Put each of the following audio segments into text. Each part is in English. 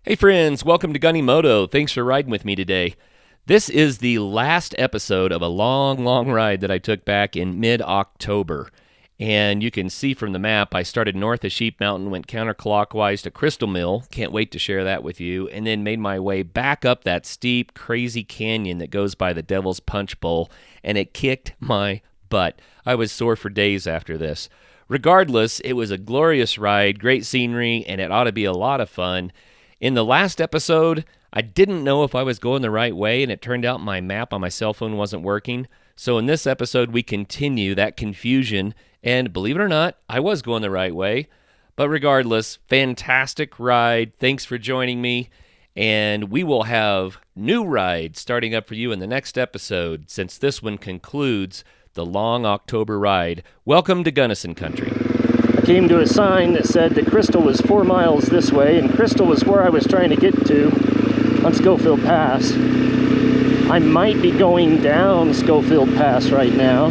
Hey friends, welcome to Gunny Moto. Thanks for riding with me today. This is the last episode of a long ride that I took back in mid-October. And you can see from the map, I started north of Sheep Mountain, went counterclockwise to Crystal Mill. Can't wait to share that with you. And then made my way back up that steep, crazy canyon that goes by the Devil's Punchbowl. And it kicked my butt. I was sore for days after this. Regardless, it was a glorious ride, great scenery, and it ought to be a lot of fun. In the last episode, I didn't know if I was going the right way, and it turned out my map on my cell phone wasn't working. So in this episode, we continue that confusion, and believe it or not, I was going the right way. But regardless, fantastic ride. Thanks for joining me, and we will have new rides starting up for you in the next episode, since this one concludes the long October ride. Welcome to Gunnison Country. Came to a sign that said that Crystal was 4 miles this way, and Crystal was where I was trying to get to on Schofield Pass. I might be going down Schofield Pass right now,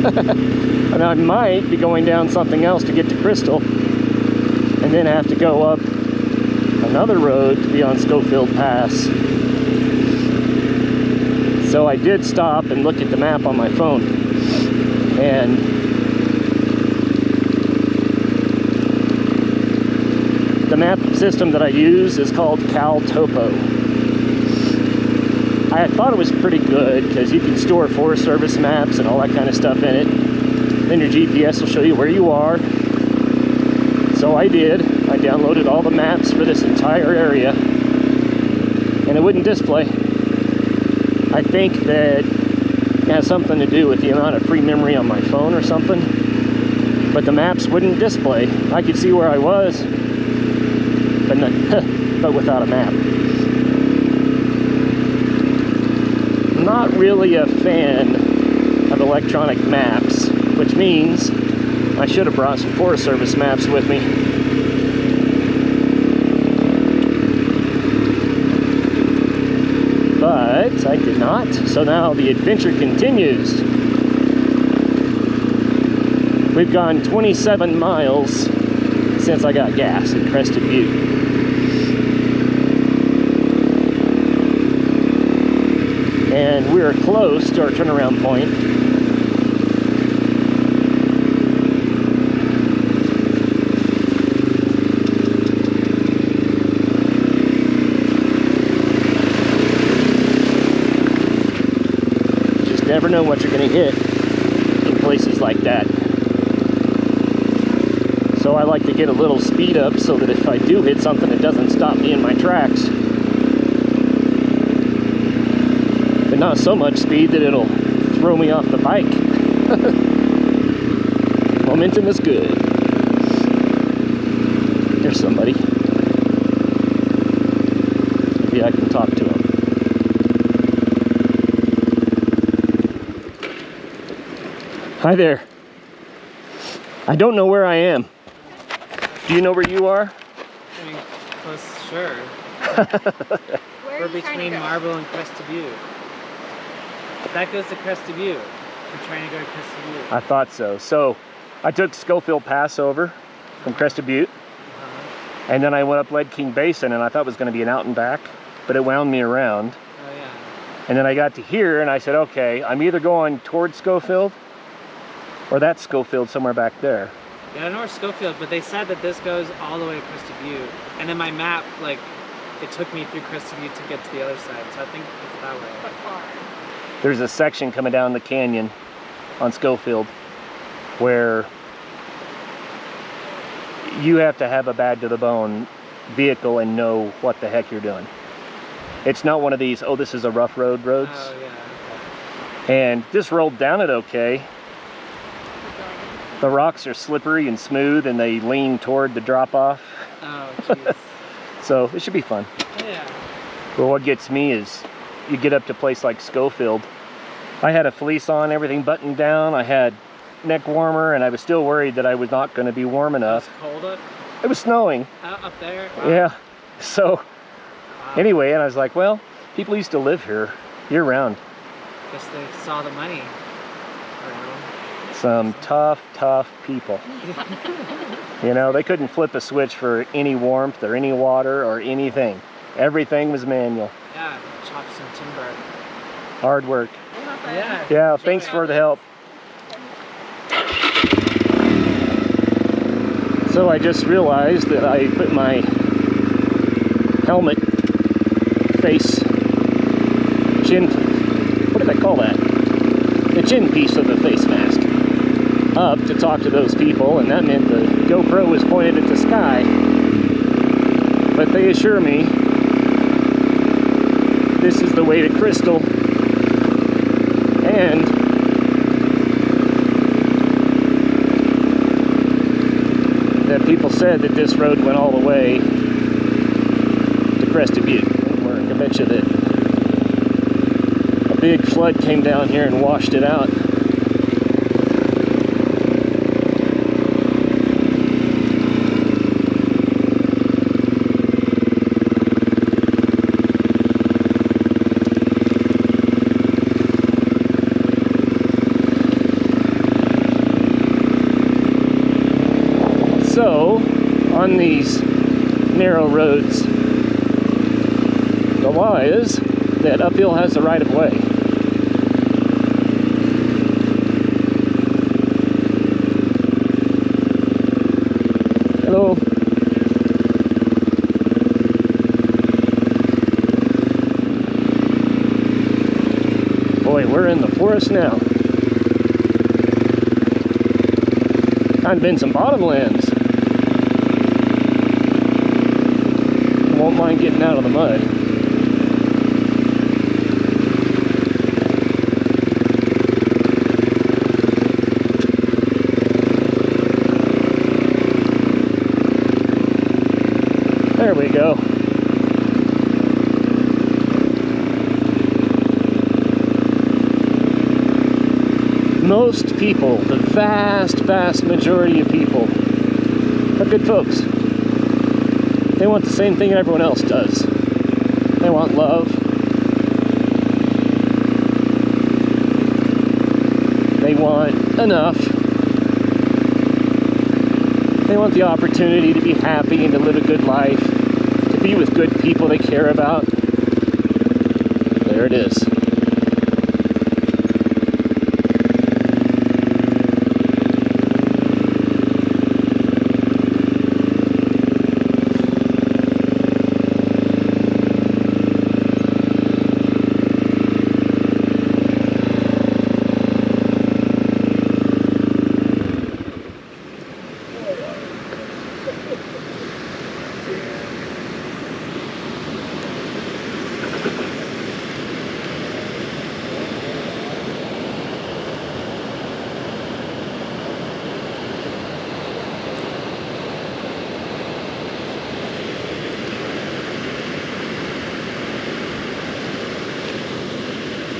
and I might be going down something else to get to Crystal, and then have to go up another road to be on Schofield Pass. So I did stop and look at the map on my phone, and the map system that I use is called Cal Topo. I thought it was pretty good because you can store Forest Service maps and all that kind of stuff in it. Then your GPS will show you where you are. So I did. I downloaded all the maps for this entire area, and it wouldn't display. I think that it has something to do with the amount of free memory on my phone or something, but the maps wouldn't display. I could see where I was, but without a map. I'm not really a fan of electronic maps, which means I should have brought some Forest Service maps with me. But I did not, so now the adventure continues. We've gone 27 miles since I got gas at Crested Butte. And we're close to our turnaround point. You just never know what you're going to hit in places like that. So I like to get a little speed up so that if I do hit something, it doesn't stop me in my tracks. But not so much speed that it'll throw me off the bike. Momentum is good. There's somebody. Maybe I can talk to him. Hi there. I don't know where I am. Do you know where you are? I mean, close, sure. We're between Marble and Crested Butte. That goes to Crested Butte. We're trying to go to Crested Butte. I thought so. So I took Schofield Pass over from Crested Butte, and then I went up Lead King Basin, and I thought it was going to be an out and back, but it wound me around. Oh, yeah. And then I got to here, and I said, okay, I'm either going towards Schofield, or that's Schofield somewhere back there. Yeah, I don't know where Schofield, but they said that this goes all the way to Crested Butte. And then my map, like, it took me through Crested Butte to get to the other side, so I think it's that way. But far. There's a section coming down the canyon on Schofield where you have to have a bad to the bone vehicle and know what the heck you're doing. It's not one of these, oh, this is a rough roads. Oh, yeah, okay. And this rolled down it okay. The rocks are slippery and smooth, and they lean toward the drop-off. Oh, jeez. So it should be fun. Oh, yeah. But what gets me is you get up to a place like Schofield. I had a fleece on, everything buttoned down. I had neck warmer, and I was still worried that I was not going to be warm enough. It was cold up? It was snowing. Up there? Wow. Yeah. So Wow. anyway, and I was like, well, people used to live here year-round. Guess they saw the money around. Some tough people. You know, they couldn't flip a switch for any warmth or any water or anything. Everything was manual. Yeah, chop some timber. Hard work. Yeah. Yeah, thanks for the help. So I just realized that I put my helmet face chin, what did I call that? The chin piece of the face mask up to talk to those people, and that meant the GoPro was pointed at the sky. But they assure me this is the way to Crystal, and that people said that this road went all the way to Crested Butte, where I bet you that a big flood came down here and washed it out. So, on these narrow roads, the law is that uphill has the right of way. Hello. Boy, we're in the forest now. I've been some bottomlands. Won't mind getting out of the mud. There we go. Most people, the vast majority of people, are good folks. They want the same thing everyone else does. They want love. They want enough. They want the opportunity to be happy and to live a good life, to be with good people they care about. There it is.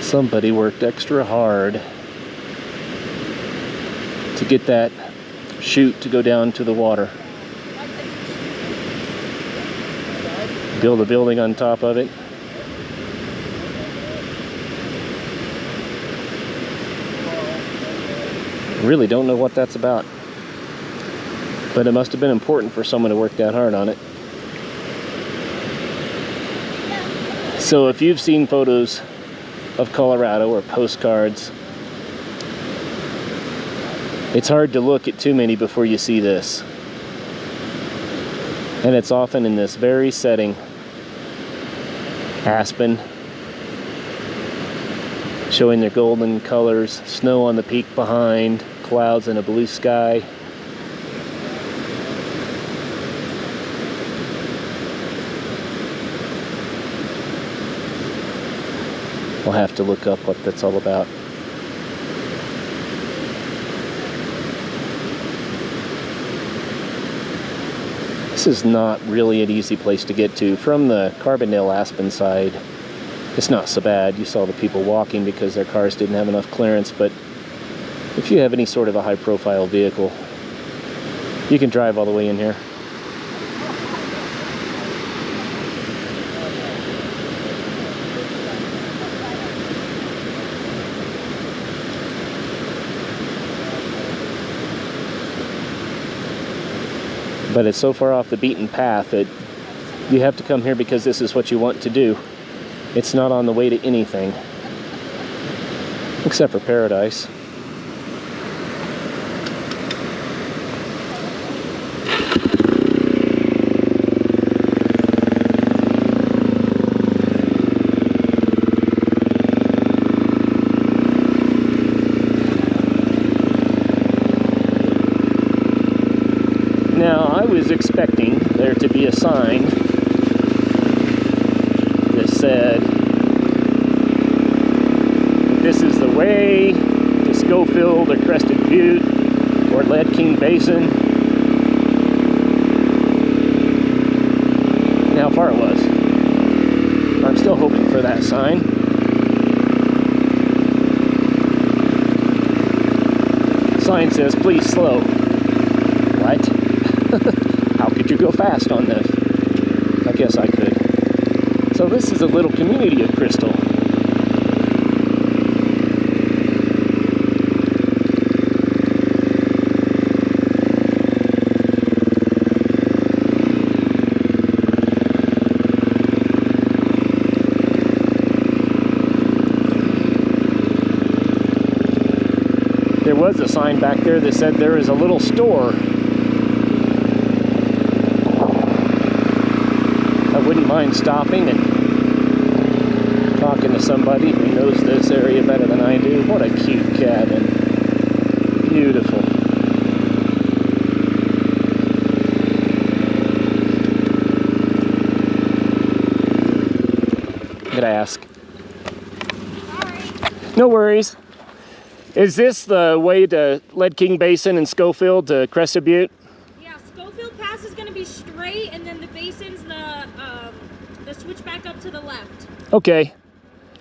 Somebody worked extra hard to get that chute to go down to the water. Build a building on top of it. Really don't know what that's about, but it must have been important for someone to work that hard on it. So if you've seen photos of Colorado or postcards, it's hard to look at too many before you see this. And it's often in this very setting. Aspen, showing their golden colors, snow on the peak behind, clouds and a blue sky. We'll have to look up what that's all about. This is not really an easy place to get to. From the Carbondale Aspen side, it's not so bad. You saw the people walking because their cars didn't have enough clearance, but if you have any sort of a high-profile vehicle, you can drive all the way in here. But it's so far off the beaten path that you have to come here because this is what you want to do. It's not on the way to anything, except for paradise. Now, I was expecting there to be a sign that said, this is the way to Schofield or Crested Butte or Lead King Basin. And how far it was. I'm still hoping for that sign. Sign says, please slow. What? How could you go fast on this? I guess I could. So this is a little community of crystal. There was a sign back there that said there is a little store. I wouldn't mind stopping and talking to somebody who knows this area better than I do. What a cute cabin. Beautiful. Could I ask? Sorry. No worries. Is this the way to Lead King Basin and Schofield to Crested Butte? Yeah, Schofield Pass is going to be straight, and then the basin's the switch back up to the left. Okay,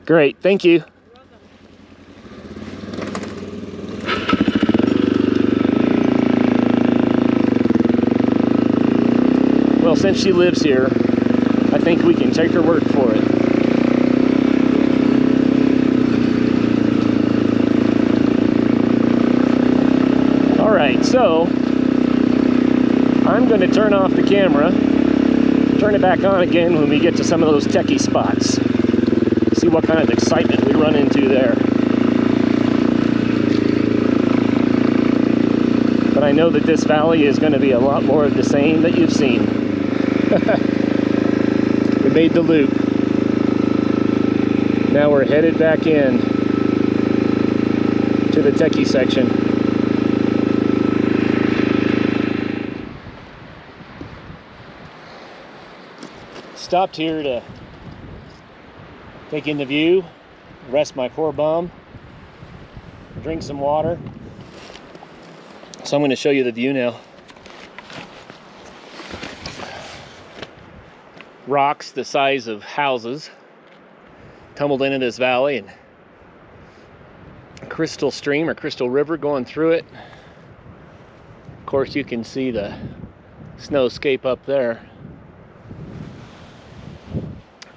great. Thank you. You're welcome. Well, since she lives here, I think we can take her word for it. All right, so I'm going to turn off the camera, turn it back on again when we get to some of those techie spots. See what kind of excitement we run into there. But I know that this valley is going to be a lot more of the same that you've seen. We made the loop. Now we're headed back in to the techie section. Stopped here to take in the view, rest my poor bum, drink some water. So I'm going to show you the view now. Rocks the size of houses tumbled into this valley, and a crystal stream or crystal river going through it. Of course, you can see the snowscape up there.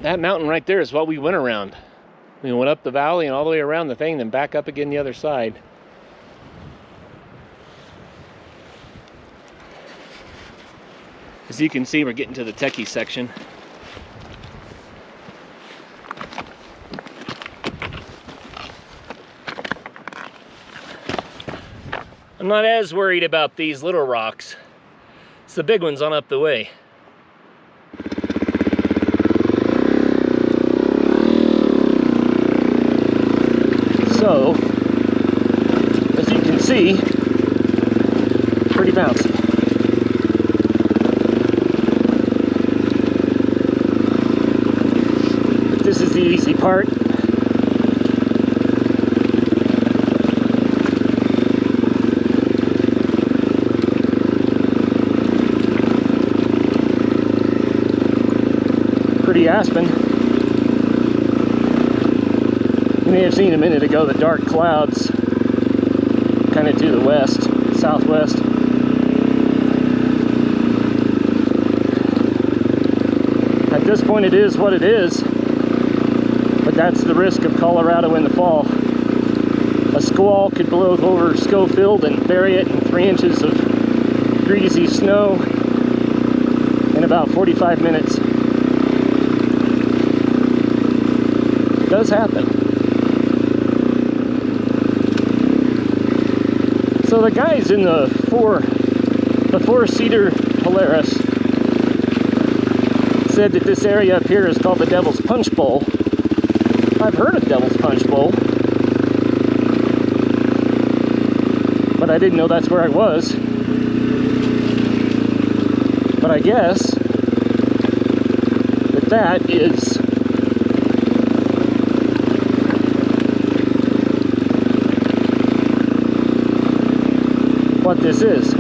That mountain right there is what we went around. We went up the valley and all the way around the thing, then back up again the other side. As you can see, we're getting to the techie section. I'm not as worried about these little rocks. It's the big ones on up the way. So, as you can see, pretty bouncy. But this is the easy part. Pretty aspen. You may have seen a minute ago the dark clouds kind of to the west, southwest. At this point it is what it is, but that's the risk of Colorado in the fall. A squall could blow over Schofield and bury it in 3 inches of greasy snow. about 45 minutes. It does happen. So the guys in the four-seater Polaris said that this area up here is called the Devil's Punchbowl. I've heard of Devil's Punchbowl, but I didn't know that's where I was. But I guess that is what this is.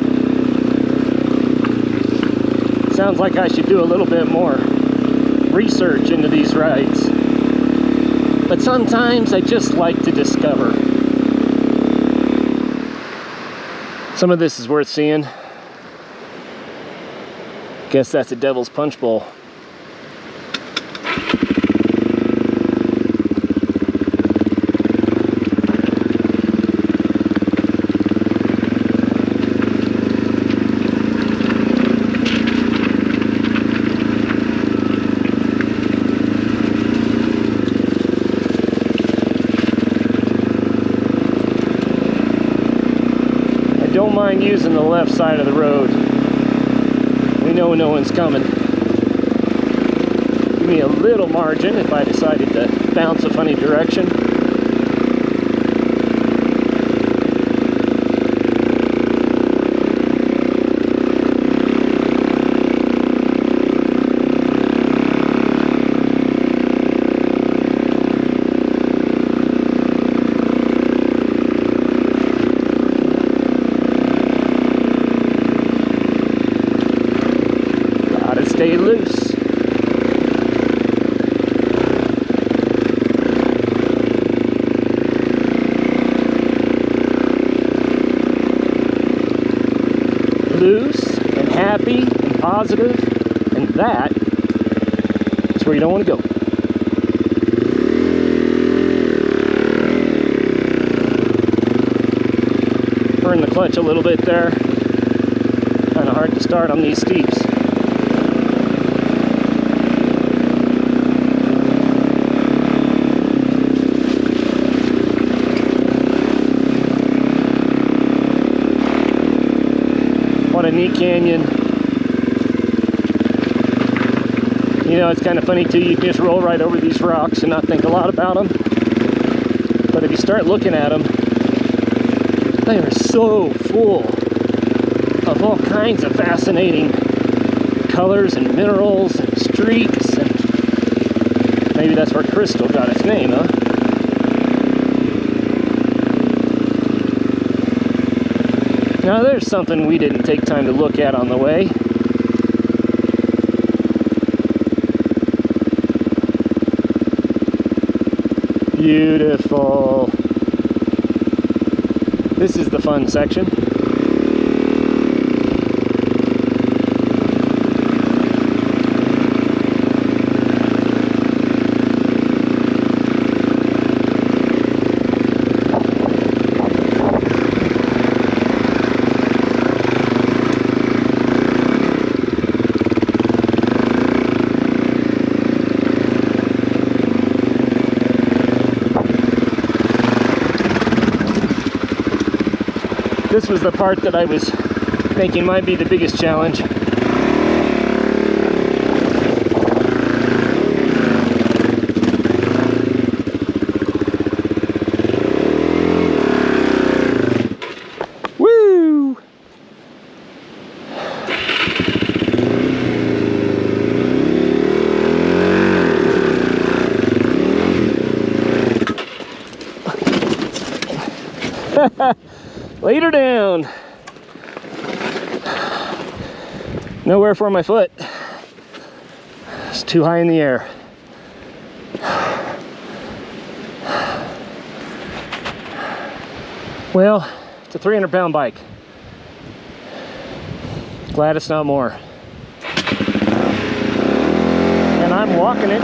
Sounds like I should do a little bit more research into these rides. But sometimes I just like to discover. Some of this is worth seeing. Guess that's a Devil's Punchbowl. Don't mind using the left side of the road. We know no one's coming. Give me a little margin if I decided to bounce a funny direction. Stay loose. Loose and happy and positive, and that is where you don't want to go. Burn the clutch a little bit there. Kind of hard to start on these steeps. What a neat canyon. You know, it's kind of funny too, you can just roll right over these rocks and not think a lot about them. But if you start looking at them, they are so full of all kinds of fascinating colors and minerals and streaks. And maybe that's where crystal got its name, huh? Now there's something we didn't take time to look at on the way. Beautiful. This is the fun section. This was the part that I was thinking might be the biggest challenge. Woo! Laid her down. Nowhere for my foot. It's too high in the air. Well, it's a 300-pound bike. Glad it's not more. And I'm walking it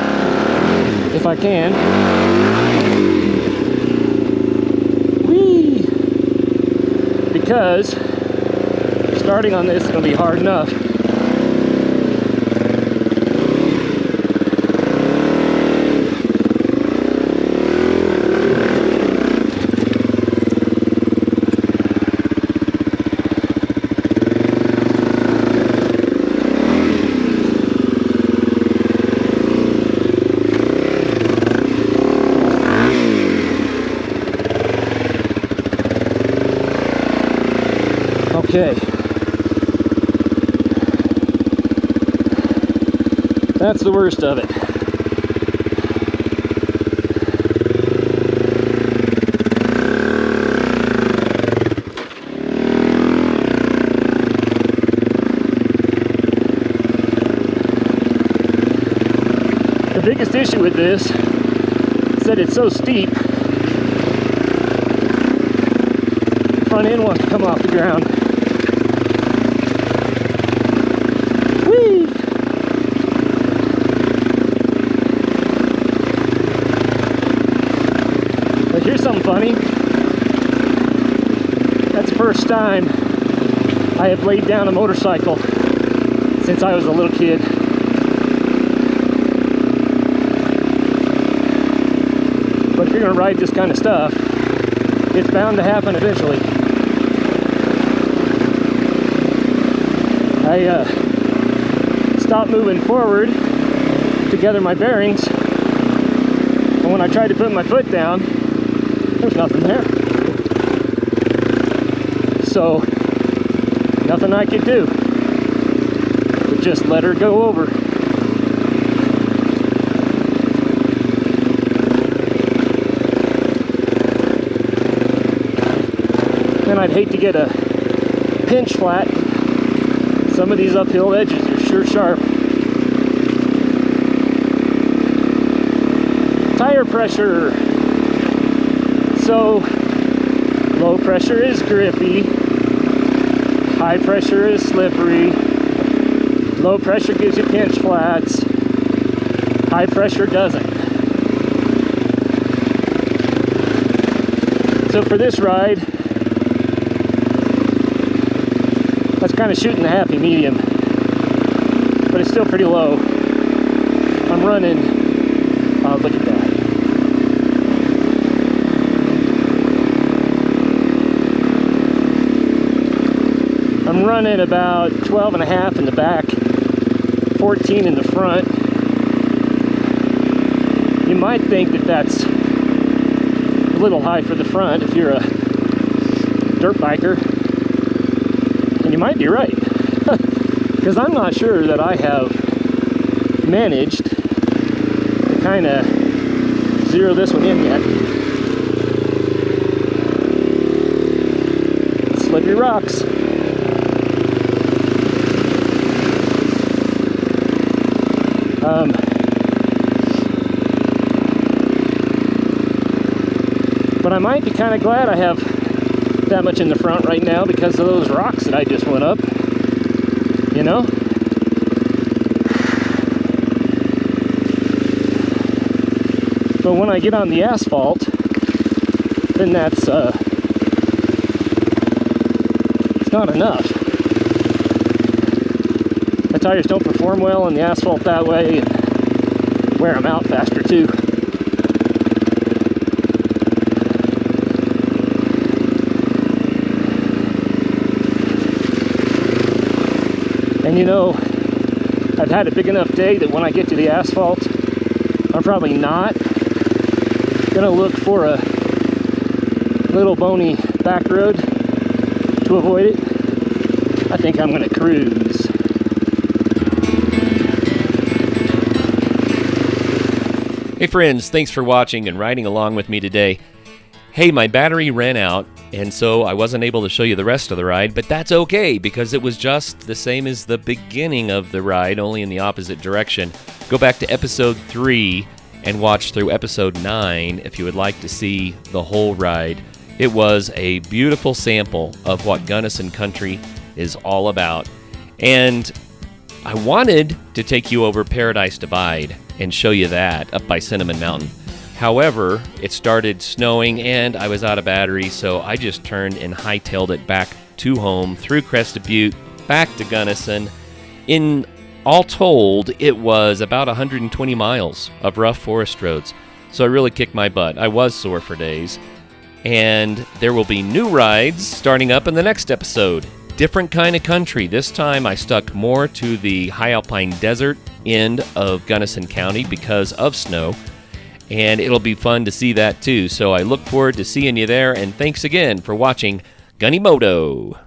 if I can. Whee! Because starting on this is going to be hard enough. Okay. That's the worst of it. The biggest issue with this is that it's so steep. Front end wants to come off the ground. Whee! But here's something funny. That's the first time I have laid down a motorcycle since I was a little kid. But if you're going to ride this kind of stuff, it's bound to happen eventually. I stopped moving forward to gather my bearings, and when I tried to put my foot down, there's nothing there. So, nothing I could do but just let her go over. And I'd hate to get a pinch flat. Some of these uphill edges are sure sharp. Tire pressure. So, low pressure is grippy. High pressure is slippery. Low pressure gives you pinch flats. High pressure doesn't. So for this ride, that's kind of shooting the happy medium, but it's still pretty low. I'm running, look at that. I'm running about 12 and a half in the back, 14 in the front. You might think that that's a little high for the front if you're a dirt biker. And you might be right, because I'm not sure that I have managed to kind of zero this one in yet. Slippery rocks. But I might be kind of glad I have that much in the front right now because of those rocks that I just went up, you know? But when I get on the asphalt, then that's it's not enough. The tires don't perform well on the asphalt that way and wear them out faster too. And you know, I've had a big enough day that when I get to the asphalt, I'm probably not gonna look for a little bony back road to avoid it. I think I'm gonna cruise. Hey friends, thanks for watching and riding along with me today. Hey, my battery ran out, and so I wasn't able to show you the rest of the ride, but that's okay because it was just the same as the beginning of the ride, only in the opposite direction. Go back to episode 3 and watch through episode 9 if you would like to see the whole ride. It was a beautiful sample of what Gunnison Country is all about. And I wanted to take you over Paradise Divide and show you that up by Cinnamon Mountain. However, it started snowing and I was out of battery, so I just turned and hightailed it back to home through Crested Butte, back to Gunnison. In all told, it was about 120 miles of rough forest roads, so I really kicked my butt. I was sore for days. And there will be new rides starting up in the next episode. Different kind of country. This time I stuck more to the high alpine desert end of Gunnison County because of snow. And it'll be fun to see that too. So I look forward to seeing you there. And thanks again for watching Gunny Moto.